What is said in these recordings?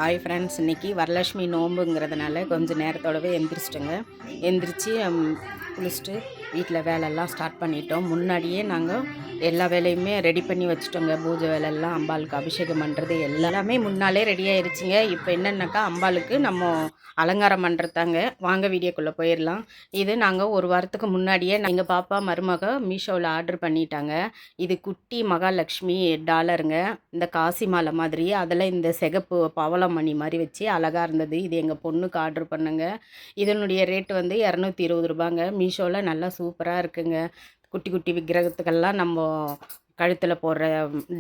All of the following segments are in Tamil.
ஹாய் ஃப்ரெண்ட்ஸ், இன்றைக்கி வரலட்சுமி நோம்புங்கிறதுனால கொஞ்சம் நேரத்தோடவே எந்திரிச்சிட்டோங்க. எந்திரிச்சு குளிச்சுட்டு வீட்டில் வேலையெல்லாம் ஸ்டார்ட் பண்ணிட்டோம். முன்னாடியே நாங்கள் எல்லா வேலையுமே ரெடி பண்ணி வச்சுட்டோங்க. பூஜை வேலையெல்லாம், அம்பாளுக்கு அபிஷேகம் பண்ணுறது எல்லாமே முன்னாலே ரெடி ஆயிடுச்சுங்க. இப்போ என்னென்னாக்கா அம்பாளுக்கு நம்ம அலங்காரம் பண்ணுறதாங்க. வாங்க வீடியோக்குள்ளே போயிடலாம். இது நாங்கள் ஒரு வாரத்துக்கு முன்னாடியே எங்கள் பாப்பா மருமக மீஷோவில் ஆர்டர் பண்ணிட்டாங்க. இது குட்டி மகாலட்சுமி டாலருங்க. இந்த காசி மாலை மாதிரி அதில் இந்த சிகப்பு பவளமணி மாதிரி வச்சு அழகாக இருந்தது. இது எங்கள் பொண்ணுக்கு ஆர்டர் பண்ணுங்க. இதனுடைய ரேட்டு வந்து 220 ரூபாங்க. மீஷோவில் நல்லா சூப்பராக இருக்குங்க. குட்டி குட்டி விக்கிரகத்துக்கெல்லாம் நம்ம கழுத்தில் போடுற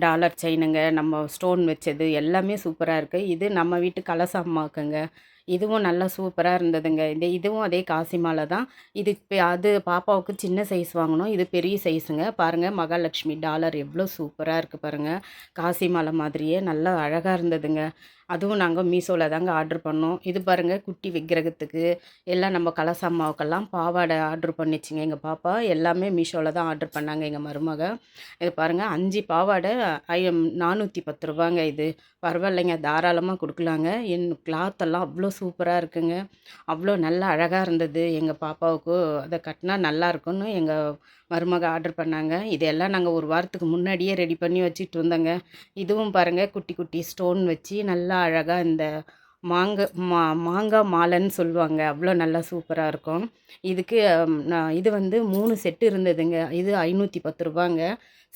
டாலர் செயினுங்க, நம்ம ஸ்டோன் வச்சது எல்லாமே சூப்பராக இருக்குது. இது நம்ம வீட்டு கலச அம்மாவுக்குங்க. இதுவும் நல்லா சூப்பராக இருந்ததுங்க. இதுவும் அதே காசி மாலை தான். இது அது பாப்பாவுக்கு சின்ன சைஸ் வாங்கினோம். இது பெரிய சைஸுங்க. பாருங்கள், மகாலட்சுமி டாலர் எவ்வளோ சூப்பராக இருக்குது பாருங்கள். காசி மாலை மாதிரியே நல்லா அழகாக இருந்ததுங்க. அதுவும் நாங்கள் மீஷோவில் தாங்க ஆர்டர் பண்ணோம். இது பாருங்கள், குட்டி விக்கிரகத்துக்கு எல்லாம் நம்ம கலச அம்மாவுக்கெல்லாம் பாவாடை ஆர்டர் பண்ணிச்சுங்க எங்கள் பாப்பா. எல்லாமே மீஷோவில் தான் ஆர்டர் பண்ணாங்க எங்கள் மருமக. இது பாருங்கள், 5 பாவாடை 410 ரூபாங்க. இது பரவாயில்லைங்க, தாராளமாக கொடுக்கலாங்க. கிளாத்தெல்லாம் அவ்வளோ சூப்பராக இருக்குங்க. அவ்வளோ நல்லா அழகாக இருந்தது. எங்கள் பாப்பாவுக்கு அதை கட்டினா நல்லா இருக்குன்னு எங்கள் மருமக ஆர்டர் பண்ணாங்க. இதெல்லாம் நாங்கள் ஒரு வாரத்துக்கு முன்னாடியே ரெடி பண்ணி வச்சுட்டு இருந்தோங்க. இதுவும் பாருங்கள், குட்டி குட்டி ஸ்டோன் வச்சு நல்லா அழகாக இந்த மாங்காய் மாலைன்னு சொல்லுவாங்க. அவ்வளோ நல்லா சூப்பராக இருக்கும். இதுக்கு இது வந்து 3 செட்டு இருந்ததுங்க. இது 510 ரூபாங்க.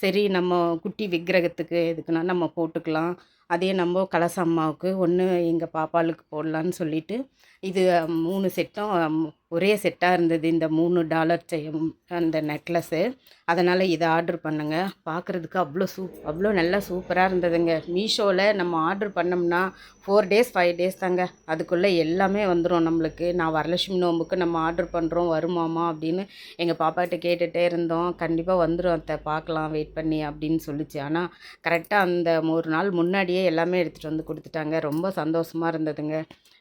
சரி, நம்ம குட்டி விக்கிரகத்துக்கு எதுக்குன்னா நம்ம போட்டுக்கலாம். அதே நம்ம கலச அம்மாவுக்கு ஒன்று எங்கள் பாப்பாளுக்கு போடலான்னு சொல்லிட்டு இது 3 செட்டும் ஒரே செட்டாக இருந்தது. இந்த 3 டாலர் செய்யும் அந்த நெக்லஸ்ஸு. அதனால் இதை ஆர்டர் பண்ணுங்க. பார்க்குறதுக்கு அவ்வளோ நல்லா சூப்பராக இருந்ததுங்க. மீஷோவில் நம்ம ஆர்டர் பண்ணோம்னா 4 டேஸ் 5 டேஸ் தாங்க. அதுக்குள்ளே எல்லாமே வந்துடும் நம்மளுக்கு. நான் வரலட்சுமி நோம்புக்கு நம்ம ஆர்டர் பண்ணுறோம், வருமாமா அப்படின்னு எங்கள் பாப்பாட்ட கேட்டுகிட்டே இருந்தோம். கண்டிப்பாக வந்துடும் அத்தை, பார்க்கலாம், வெயிட் பண்ணி அப்படின்னு சொல்லிச்சு. ஆனால் கரெக்டாக அந்த ஒரு நாள் முன்னாடியே எல்லாமே எடுத்துகிட்டு வந்து கொடுத்துட்டாங்க. ரொம்ப சந்தோஷமாக இருந்ததுங்க.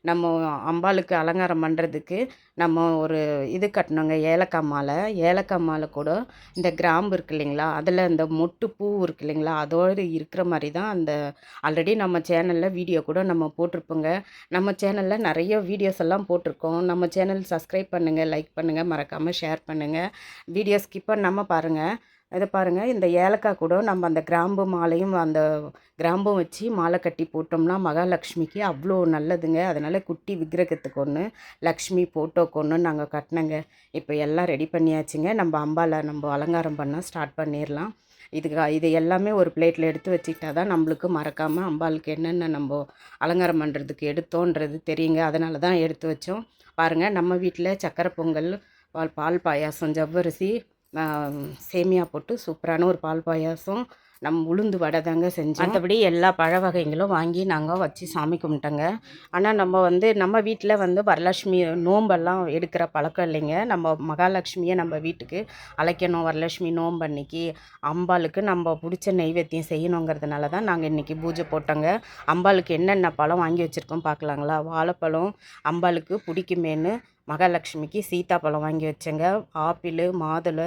நம்ம அம்பாளுக்கு அலங்காரம் பண்ணுறதுக்கு நம்ம ஒரு இது கட்டணுங்க, ஏலக்காய் மாலை. ஏலக்காய் மாலை கூட இந்த கிராம்பு இருக்குது இல்லைங்களா, அதில் இந்த மொட்டு பூ இருக்குது இல்லைங்களா, அதோடு இருக்கிற மாதிரி தான் அந்த ஆல்ரெடி நம்ம சேனலில் வீடியோ கூட நம்ம போட்டிருப்போங்க. நம்ம சேனலில் நிறைய வீடியோஸ் எல்லாம் போட்டிருக்கோம். நம்ம சேனல் சப்ஸ்கிரைப் பண்ணுங்கள், லைக் பண்ணுங்கள், மறக்காமல் ஷேர் பண்ணுங்கள். வீடியோ ஸ்கிப் பண்ணாமல் பாருங்கள். இதை பாருங்கள், இந்த ஏலக்காய் கூட நம்ம அந்த கிராம்பு மாலையும் அந்த கிராம்பும் வச்சு மாலை கட்டி போட்டோம்னா மகாலட்சுமிக்கு அவ்வளோ நல்லதுங்க. அதனால் குட்டி விக்கிரகத்துக்கு ஒன்று, லக்ஷ்மி ஃபோட்டோக்கு ஒன்று நாங்கள் கட்டினங்க. இப்போ எல்லாம் ரெடி பண்ணியாச்சுங்க. நம்ம அம்பாலை நம்ம அலங்காரம் பண்ண ஸ்டார்ட் பண்ணிடலாம். இது எல்லாமே ஒரு பிளேட்டில் எடுத்து வச்சுக்கிட்டா தான் நம்மளுக்கு மறக்காமல் அம்பாளுக்கு என்னென்ன நம்ம அலங்காரம் பண்ணுறதுக்கு எடுத்தோன்றது தெரியுங்க. அதனால தான் எடுத்து வச்சோம். பாருங்கள், நம்ம வீட்டில் சக்கரை பொங்கல், பால் பாயாசம், ஜவ்வரிசி, சேமியா போட்டு சூப்பரான ஒரு பால் பாயாசம், உளுந்து வடை தாங்க செஞ்சோம். மற்றபடி எல்லா பழ வகைகளும் வாங்கி நாங்கள் வச்சு சாமி கும்பிட்டோங்க. ஆனால் நம்ம வீட்டில் வரலட்சுமி நோம்பெல்லாம் எடுக்கிற பழக்கம் இல்லைங்க. நம்ம மகாலட்சுமியை நம்ம வீட்டுக்கு அழைக்கணும். வரலட்சுமி நோம்பு அன்னைக்கு அம்பாளுக்கு நம்ம பிடிச்ச நெய்வேத்தியம் செய்யணுங்கிறதுனால தான் நாங்கள் இன்றைக்கி பூஜை போட்டோங்க. அம்பாளுக்கு என்னென்ன பழம் வாங்கி வச்சுருக்கோம் பார்க்கலாங்களா. வாழைப்பழம் அம்பாளுக்கு பிடிக்குமேன்னு மகாலட்சுமிக்கு சீத்தாப்பழம் வாங்கி வச்சேங்க. ஆப்பிள், மாதுளை,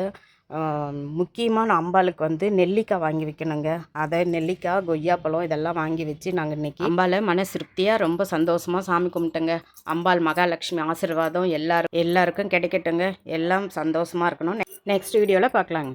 முக்கியமான அம்பாளுக்கு நெல்லிக்காய் வாங்கி வைக்கணுங்க. அதை நெல்லிக்காய், கொய்யாப்பழம் இதெல்லாம் வாங்கி வச்சு நாங்கள் இன்றைக்கி அம்பாளை மனசிருப்தியாக ரொம்ப சந்தோஷமாக சாமி கும்பிட்டோங்க. அம்பாள் மகாலட்சுமி ஆசீர்வாதம் எல்லாருக்கும் கிடைக்கட்டுங்க. எல்லாம் சந்தோஷமாக இருக்கணும். நெக்ஸ்ட் வீடியோவில் பார்க்கலாங்க.